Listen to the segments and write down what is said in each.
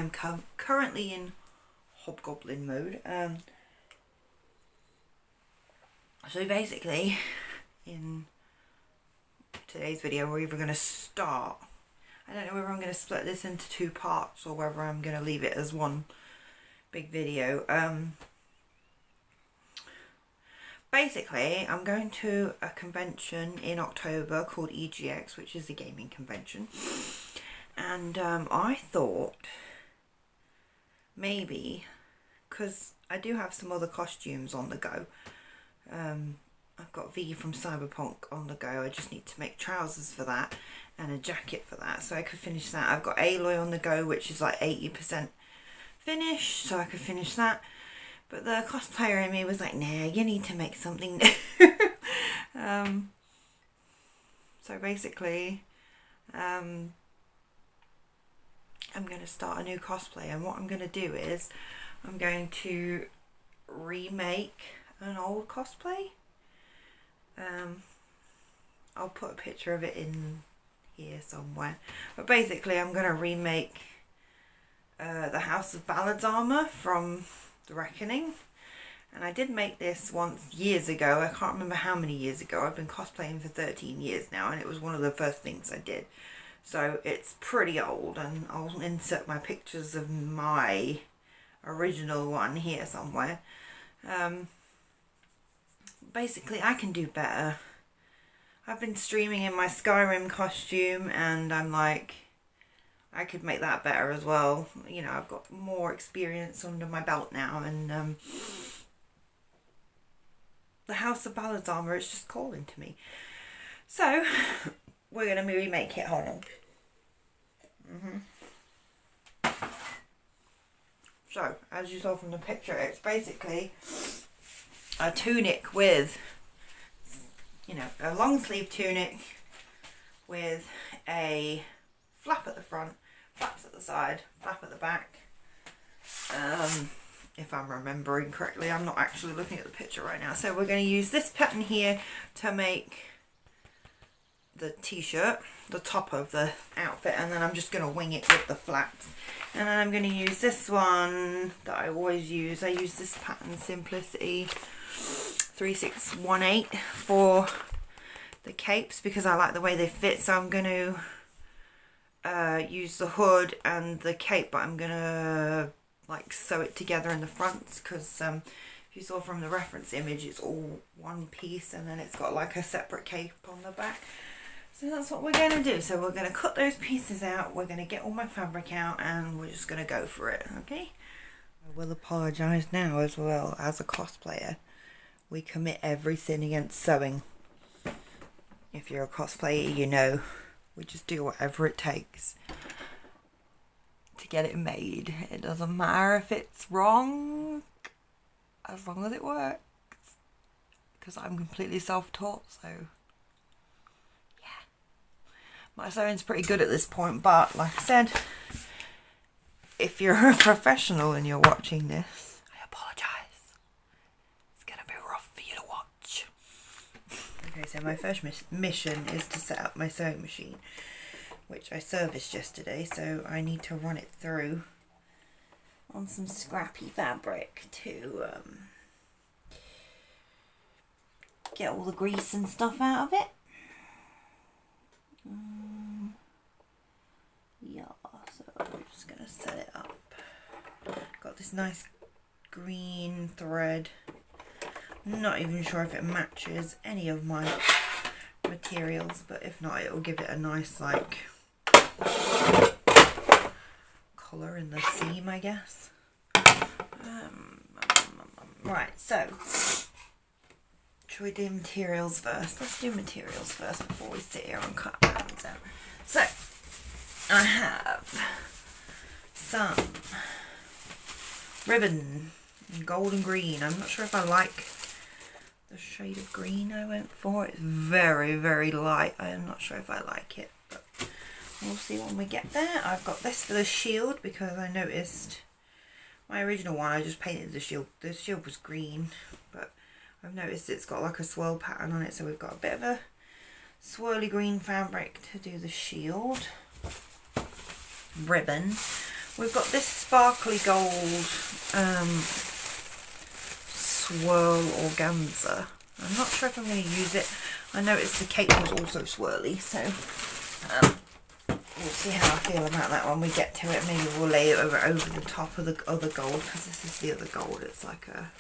am currently in hobgoblin mode. So basically, in today's video, we're either going to start, I don't know whether I'm going to split this into 2 parts or whether I'm going to leave it as one big video. Basically, I'm going to a convention in October called EGX, which is a gaming convention. And I thought maybe, because I do have some other costumes on the go. I've got V from Cyberpunk on the go. I just need to make trousers for that and a jacket for that, so I could finish that. I've got Aloy on the go, which is like 80% finished, so I could finish that. But the cosplayer in me was like, nah, you need to make something new. So basically, I'm going to start a new cosplay, and what I'm going to do is I'm going to remake an old cosplay. I'll put a picture of it in here somewhere, but basically I'm going to remake the House of Ballads armour from The Reckoning. And I did make this once years ago. I can't remember how many years ago. I've been cosplaying for 13 years now, and it was one of the first things I did. So it's pretty old, and I'll insert my pictures of my original one here somewhere. Basically, I can do better. I've been streaming in my Skyrim costume, and I'm like, I could make that better as well. You know, I've got more experience under my belt now, and the House of Ballads armour is just calling to me. So, we're going to remake it. Hold on. So, as you saw from the picture, it's basically a tunic with, you know, a long sleeve tunic with a flap at the front, flaps at the side, flap at the back. If I'm remembering correctly, I'm not actually looking at the picture right now. So we're going to use this pattern here to make the t-shirt, the top of the outfit, and then I'm just going to wing it with the flaps. And then I'm going to use this one that I always use. I use this pattern, Simplicity 3618, for the capes because I like the way they fit. So I'm going to use the hood and the cape, but I'm going to like sew it together in the fronts, because if you saw from the reference image, it's all one piece, and then it's got like a separate cape on the back. So that's what we're going to do. So we're going to cut those pieces out, we're going to get all my fabric out, and we're just going to go for it, okay? I will apologise now as well. As a cosplayer, we commit every sin against sewing. If you're a cosplayer, you know, we just do whatever it takes to get it made. It doesn't matter if it's wrong, as long as it works, because I'm completely self-taught, so yeah. My sewing's pretty good at this point, but like I said, if you're a professional and you're watching this, I apologise. It's gonna be rough for you to watch. Okay, so my first mission is to set up my sewing machine, which I serviced yesterday, so I need to run it through on some scrappy fabric to get all the grease and stuff out of it. Yeah, so we're just going to set it up. Got this nice green thread. Not even sure if it matches any of my materials, but if not, it will give it a nice like colour in the seam, I guess. Right, so should we do materials first? Let's do materials first before we sit here and cut patterns out. So I have some ribbon in gold and green. I'm not sure if I like the shade of green I went for. It's very, very light. I am not sure if I like it, but we'll see when we get there. I've got this for the shield because I noticed my original one, I just painted the shield. The shield was green, but I've noticed it's got like a swirl pattern on it, so we've got a bit of a swirly green fabric to do the shield. Ribbon. we've got this sparkly gold swirl organza. I'm not sure if I'm going to use it. I noticed the cape was also swirly, so we'll see how I feel about that when we get to it. Maybe we'll lay it over the top of the other gold, because this is the other gold. It's like a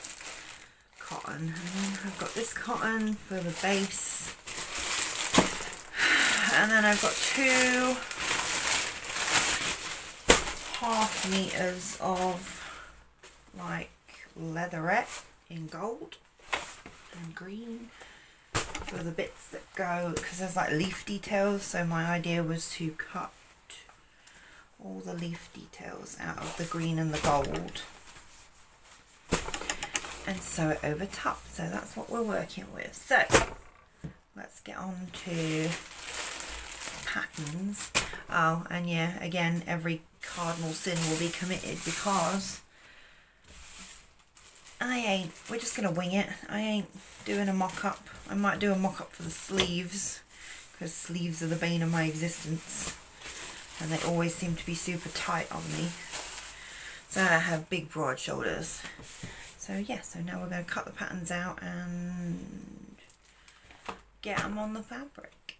cotton. And then I've got this cotton for the base. And then I've got 2 half meters of like leatherette in gold and green for the bits that go, because there's like leaf details, so my idea was to cut all the leaf details out of the green and the gold and sew it over top. So that's what we're working with. So let's get on to patterns. Oh, and yeah, again, every cardinal sin will be committed, because we're just gonna wing it. I ain't doing a mock-up. I might do a mock-up for the sleeves, because sleeves are the bane of my existence, and they always seem to be super tight on me. So I have big broad shoulders. So yeah, so now we're going to cut the patterns out and get them on the fabric.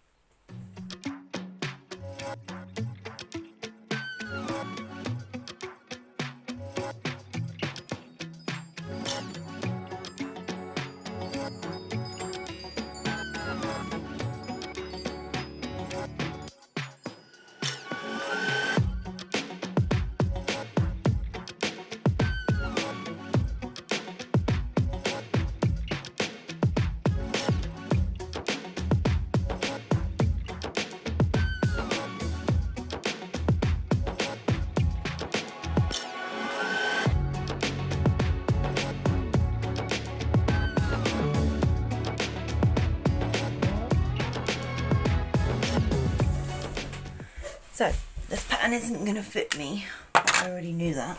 So this pattern isn't going to fit me. I already knew that.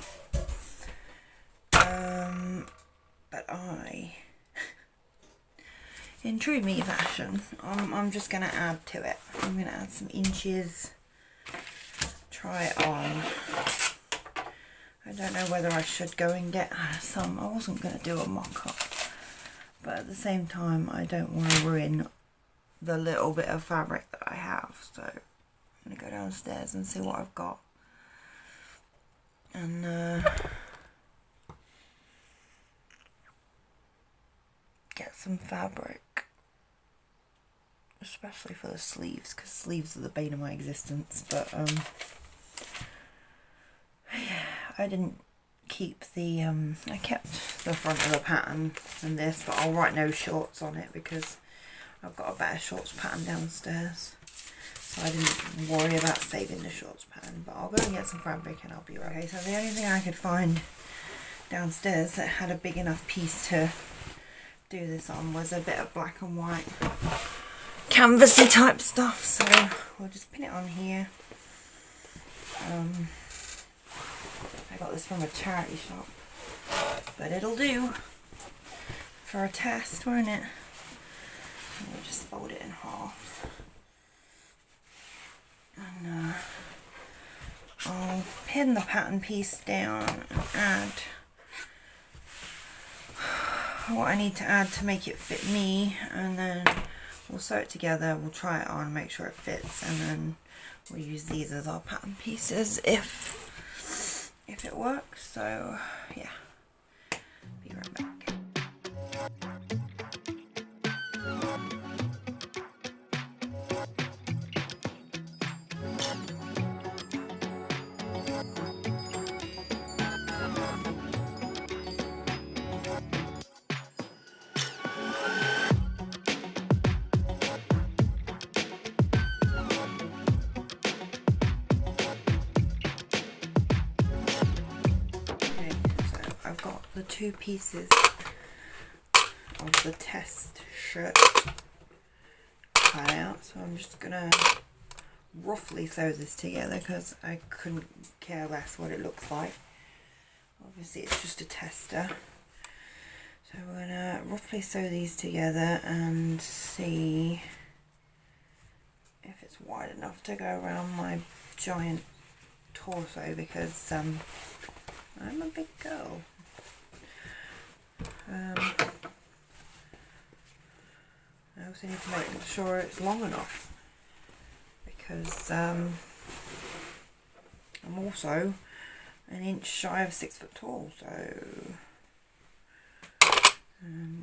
But in true me fashion, I'm just going to add to it. I'm going to add some inches, try it on. I don't know whether I should go and get some. I wasn't going to do a mock-up, but at the same time I don't want to ruin the little bit of fabric that I have, so I'm going to go downstairs and see what I've got and get some fabric, especially for the sleeves, because sleeves are the bane of my existence. But yeah, I didn't keep the I kept the front of the pattern and this, but I'll write no shorts on it because I've got a better shorts pattern downstairs. So I didn't worry about saving the shorts pattern, but I'll go and get some fabric and I'll be right. Okay, so the only thing I could find downstairs that had a big enough piece to do this on was a bit of black and white canvasy type stuff, so we'll just pin it on here. I got this from a charity shop, but it'll do for a test, won't it? And we'll just fold it in half. And I'll pin the pattern piece down and add what I need to add to make it fit me, and then we'll sew it together, we'll try it on, make sure it fits, and then we'll use these as our pattern pieces if it works. So yeah, be right back. The two pieces of the test shirt cut out, so I'm just gonna roughly sew this together because I couldn't care less what it looks like. Obviously it's just a tester, so we're gonna roughly sew these together and see if it's wide enough to go around my giant torso because I'm a big girl. I also need to make sure it's long enough because I'm also an inch shy of 6 foot tall, so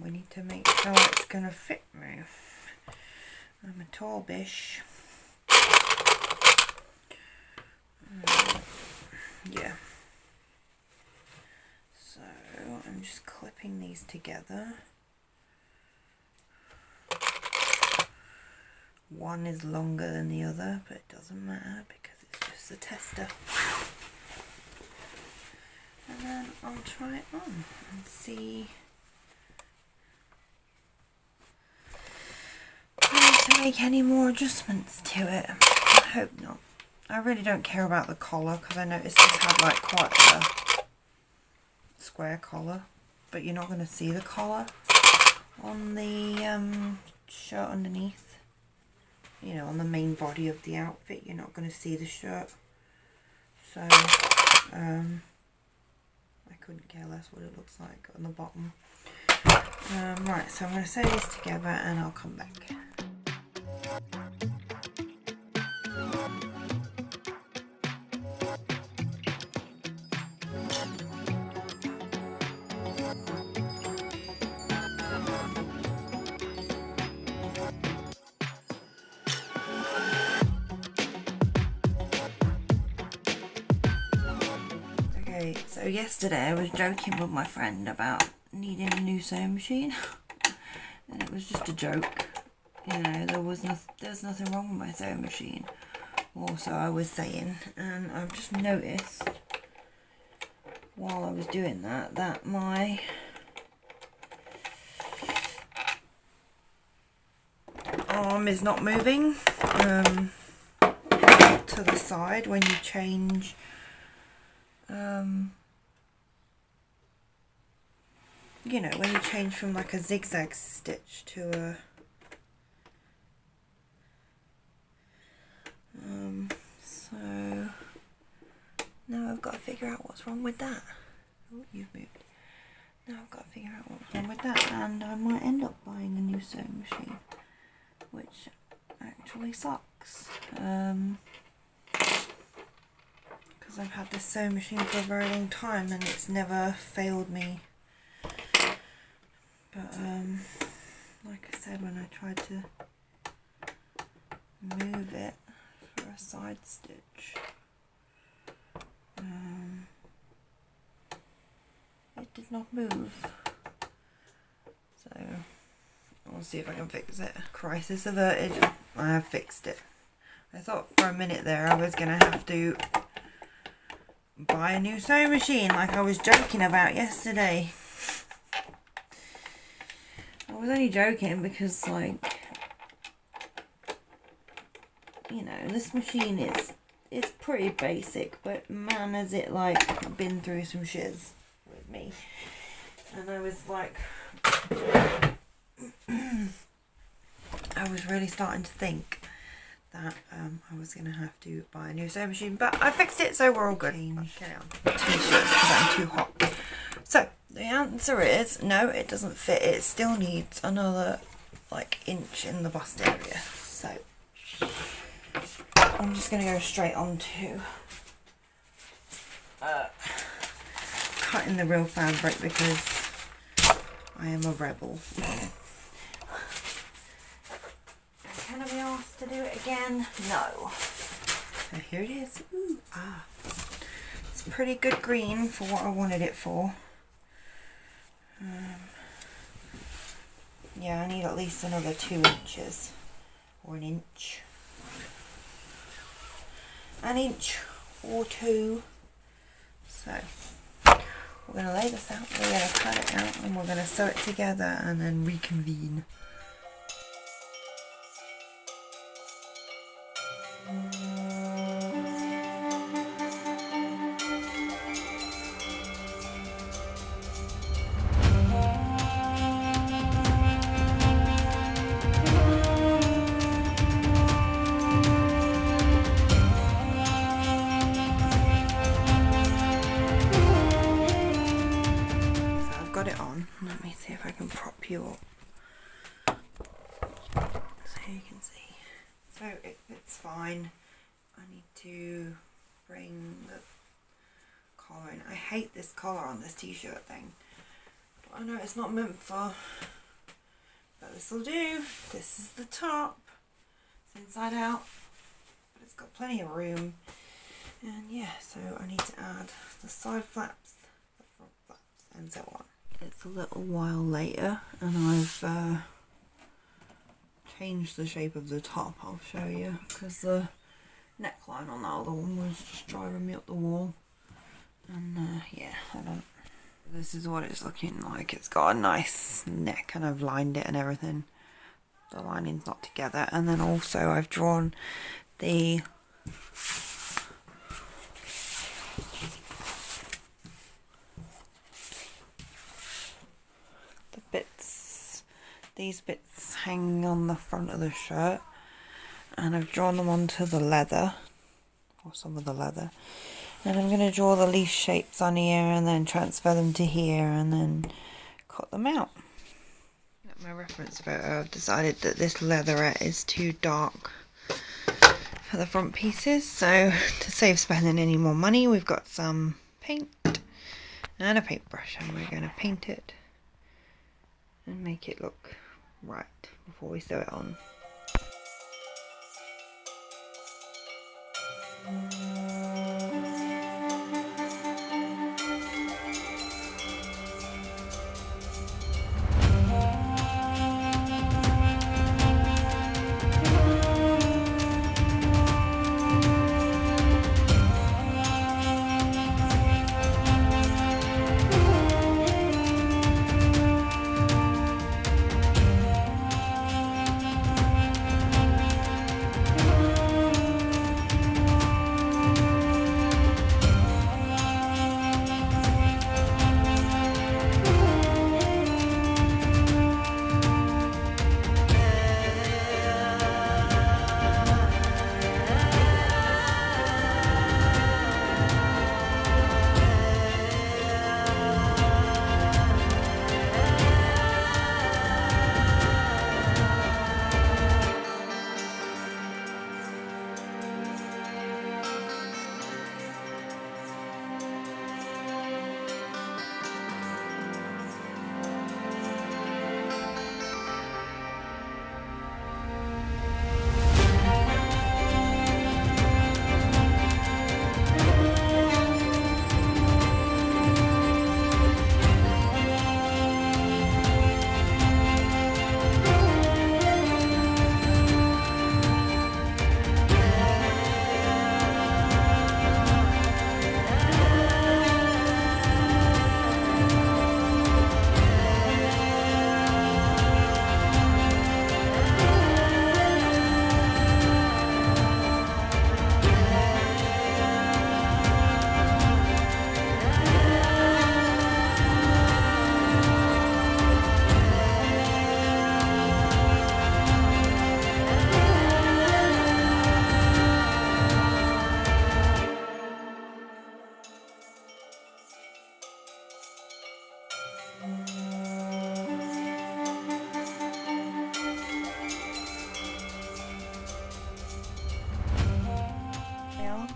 we need to make sure it's going to fit me. I'm a tall bish. Yeah. So I'm just clipping these together. One is longer than the other, but it doesn't matter because it's just a tester. And then I'll try it on and see if I need to make any more adjustments to it. I hope not. I really don't care about the collar because I noticed this had like quite a square collar, but you're not going to see the collar on the shirt underneath. You know, on the main body of the outfit, you're not going to see the shirt. So, I couldn't care less what it looks like on the bottom. Right, so I'm going to sew these together and I'll come back. So yesterday I was joking with my friend about needing a new sewing machine and it was just a joke, you know, there's nothing wrong with my sewing machine, or so I was saying, and I've just noticed while I was doing that my arm is not moving to the side when you change you know, when you change from like a zigzag stitch to a so now I've got to figure out what's wrong with that. Oh, you've moved. Now I've got to figure out what's wrong with that, and I might end up buying a new sewing machine, which actually sucks. Because I've had this sewing machine for a very long time and it's never failed me. But like I said, when I tried to move it for a side stitch, it did not move. So I'll see if I can fix it. Crisis averted. I have fixed it. I thought for a minute there I was going to have to buy a new sewing machine like I was joking about yesterday. I was only joking because, like, you know, this machine it's pretty basic, but man has it like been through some shiz with me. And I was like I was really starting to think that I was going to have to buy a new sewing machine, but I fixed it, so we're all good. Change t-shirts because I'm too hot. So the answer is no, it doesn't fit. It still needs another like inch in the bust area. So I'm just going to go straight on to cutting the real fabric because I am a rebel. Can I be asked to do it again? No. So here it is. Ooh, it's a pretty good green for what I wanted it for. Yeah, I need at least another 2 inches or an inch. An inch or 2. So we're going to lay this out, we're going to cut it out, and we're going to sew it together and then reconvene. you can see. So it fits fine. I need to bring the collar in. I hate this collar on this t-shirt thing. But I know it's not meant for, but this will do. This is the top. It's inside out, but it's got plenty of room. And yeah, so I need to add the side flaps, the front flaps, and so on. It's a little while later, and I've changed the shape of the top. I'll show you, because the neckline on that other one was just driving me up the wall. And yeah, this is what it's looking like. It's got a nice neck, and I've lined it and everything. The lining's not together, and then also I've drawn the bits, these bits hanging on the front of the shirt, and I've drawn them onto the leather, or some of the leather, and I'm going to draw the leaf shapes on here and then transfer them to here and then cut them out. At my reference photo, I've decided that this leatherette is too dark for the front pieces, so to save spending any more money, we've got some paint and a paintbrush, and we're going to paint it and make it look right before we sew it on.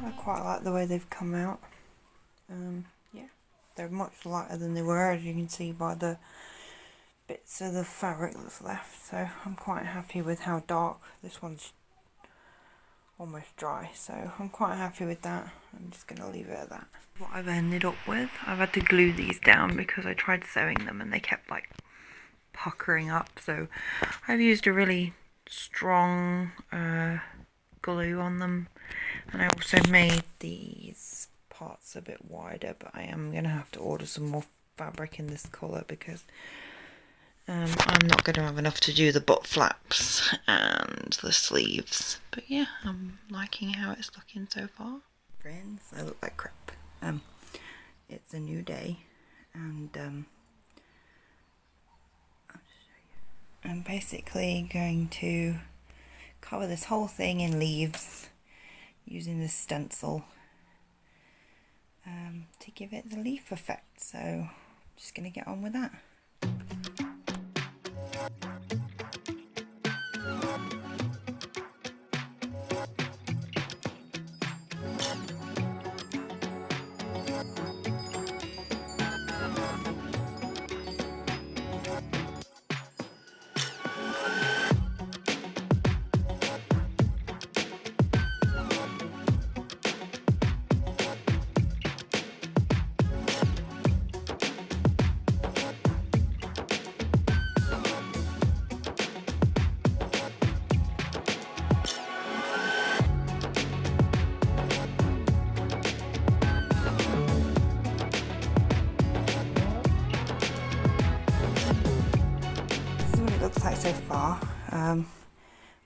I quite like the way they've come out. Yeah, they're much lighter than they were, as you can see by the bits of the fabric that's left, so I'm quite happy with how dark. This one's almost dry, so I'm quite happy with that. I'm just going to leave it at that. What I've ended up with, I've had to glue these down because I tried sewing them and they kept like puckering up, so I've used a really strong glue on them, and I also made these parts a bit wider, but I am going to have to order some more fabric in this colour because I'm not going to have enough to do the butt flaps and the sleeves. But yeah, I'm liking how it's looking so far. Friends, I look like crap. It's a new day, and I'll just show you. I'm basically going to cover this whole thing in leaves using this stencil to give it the leaf effect. So I'm just going to get on with that.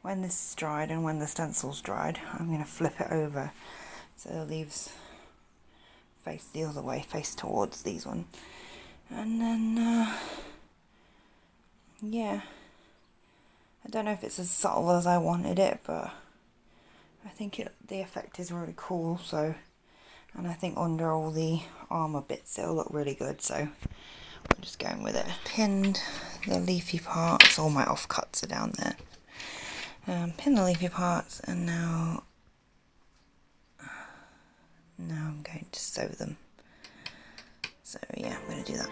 when this is dried and when the stencil's dried, I'm going to flip it over so the leaves face the other way, face towards these ones. And then, yeah, I don't know if it's as subtle as I wanted it, but I think the effect is really cool. So, and I think under all the armour bits it'll look really good, so I'm just going with it. Pinned the leafy parts, all my offcuts are down there. Pin the leafy parts, and now I'm going to sew them. So yeah, I'm going to do that.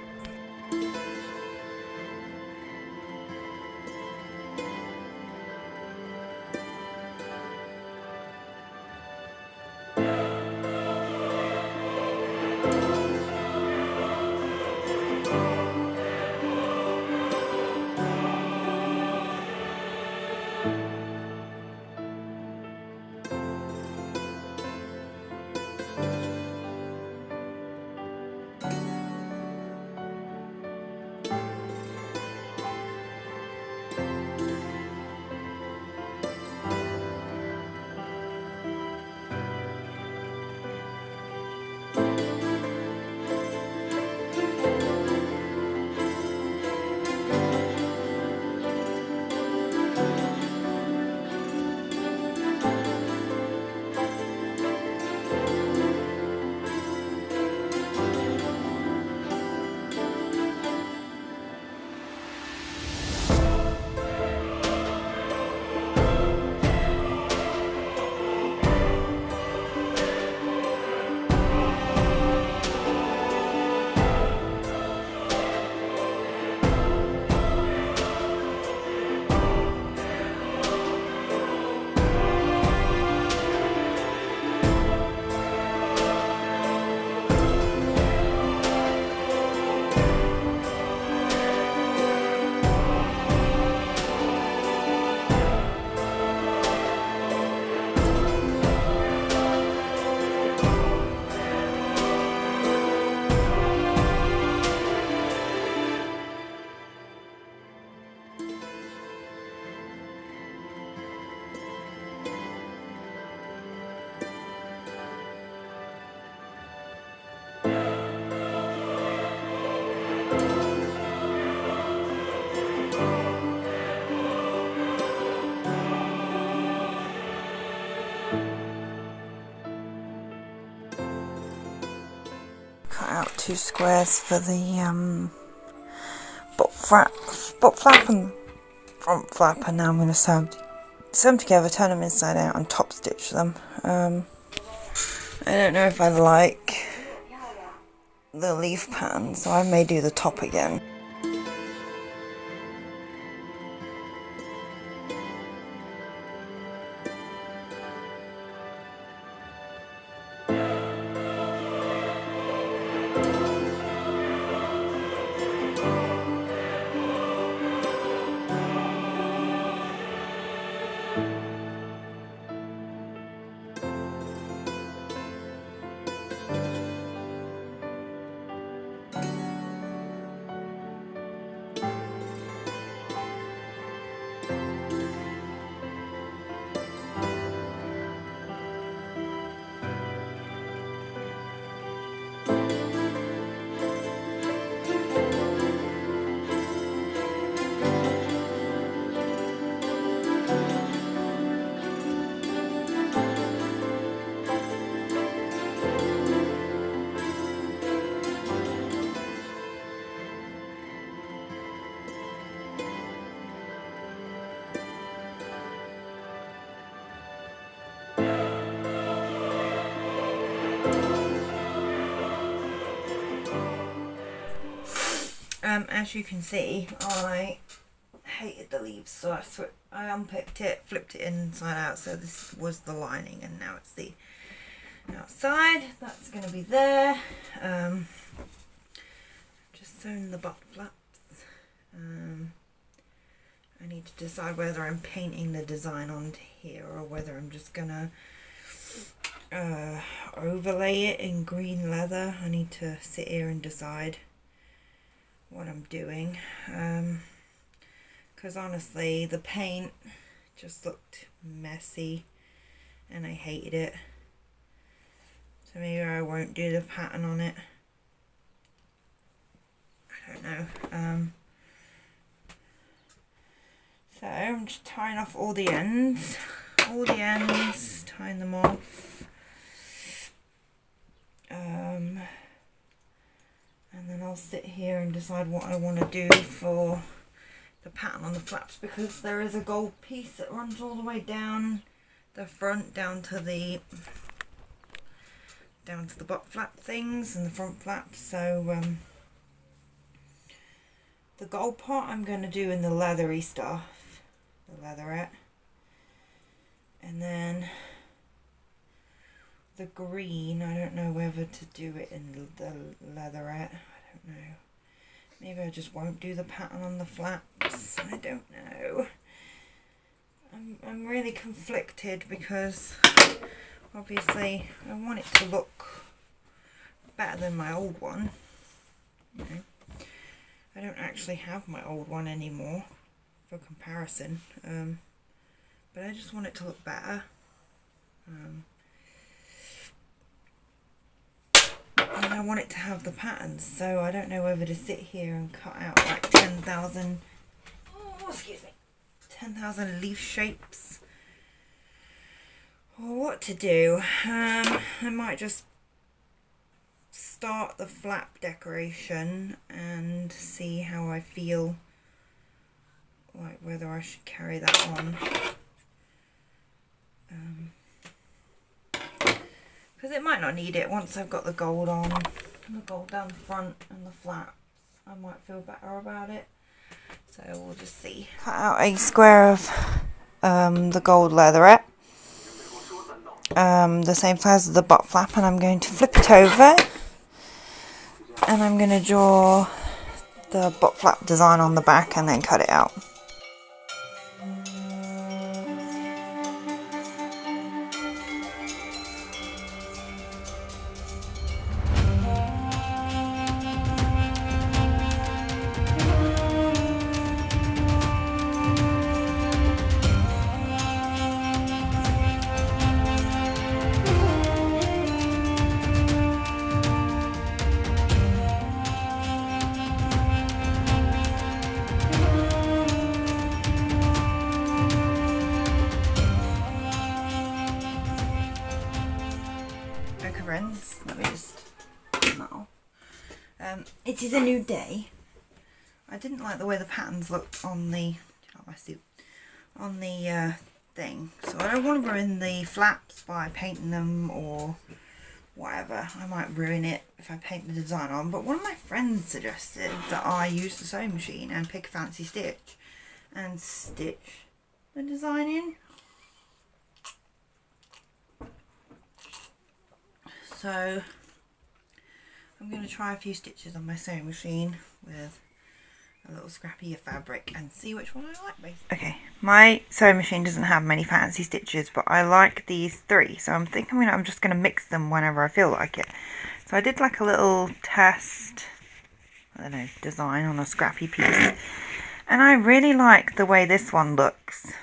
Cut out 2 squares for the butt flap and front flap, and now I'm going to sew them together, turn them inside out and top stitch them. I don't know if I like the leaf pattern, so I may do the top again. As you can see, I hated the leaves, so I unpicked it, flipped it inside out, so this was the lining, and now it's the outside. That's going to be there. Just sewn the butt flaps. I need to decide whether I'm painting the design onto here or whether I'm just going to overlay it in green leather. I need to sit here and decide what I'm doing. because honestly the paint just looked messy and I hated it. So maybe I won't do the pattern on it. I don't know. So I'm just tying off all the ends, tying them off. And then I'll sit here and decide what I want to do for the pattern on the flaps, because there is a gold piece that runs all the way down the front, down to the butt flap things and the front flaps. So the gold part I'm going to do in the leathery stuff, the leatherette, and then the green, I don't know whether to do it in the leatherette. I don't know. Maybe I just won't do the pattern on the flaps. I don't know. I'm really conflicted because obviously I want it to look better than my old one. You know, I don't actually have my old one anymore for comparison, but I just want it to look better. And I want it to have the patterns, so I don't know whether to sit here and cut out like 10,000, oh, excuse me, 10,000 leaf shapes, or what to do. I might just start the flap decoration and see how I feel, like whether I should carry that on. Because it might not need it once I've got the gold on, and the gold down the front and the flaps. I might feel better about it. So we'll just see. Cut out a square of the gold leatherette, the same size as the butt flap, and I'm going to flip it over, and I'm going to draw the butt flap design on the back and then cut it out. Friends, let me just no. It is a new day. I didn't like the way the patterns looked on the thing, so I don't want to ruin the flaps by painting them or whatever. I might ruin it if I paint the design on, but one of my friends suggested that I use the sewing machine and pick a fancy stitch and stitch the design in. So I'm going to try a few stitches on my sewing machine with a little scrappy of fabric and see which one I like, basically. Okay, my sewing machine doesn't have many fancy stitches, but I like these three, so I'm thinking I'm just going to mix them whenever I feel like it. So I did like a little test, I don't know, design on a scrappy piece, and I really like the way this one looks.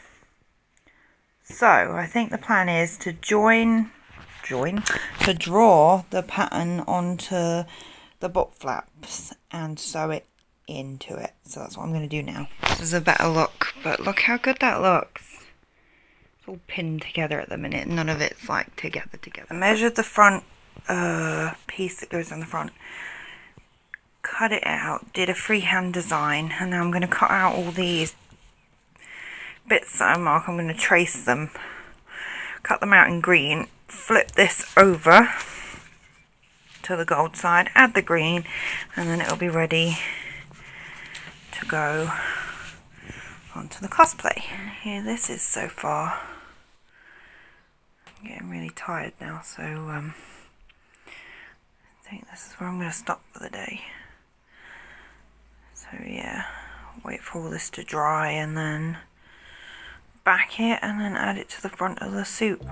So I think the plan is to to draw the pattern onto the butt flaps and sew it into it. So that's what I'm going to do now. This is a better look, but look how good that looks. It's all pinned together at the minute. None of it's like together. I measured the front piece that goes on the front, cut it out, did a freehand design, and now I'm going to cut out all these bits that I mark. I'm going to trace them, cut them out in green, flip this over to the gold side, add the green, and then it'll be ready to go onto the cosplay. And here this is so far. I'm getting really tired now, so I think this is where I'm going to stop for the day. So yeah, wait for all this to dry and then back it and then add it to the front of the suit.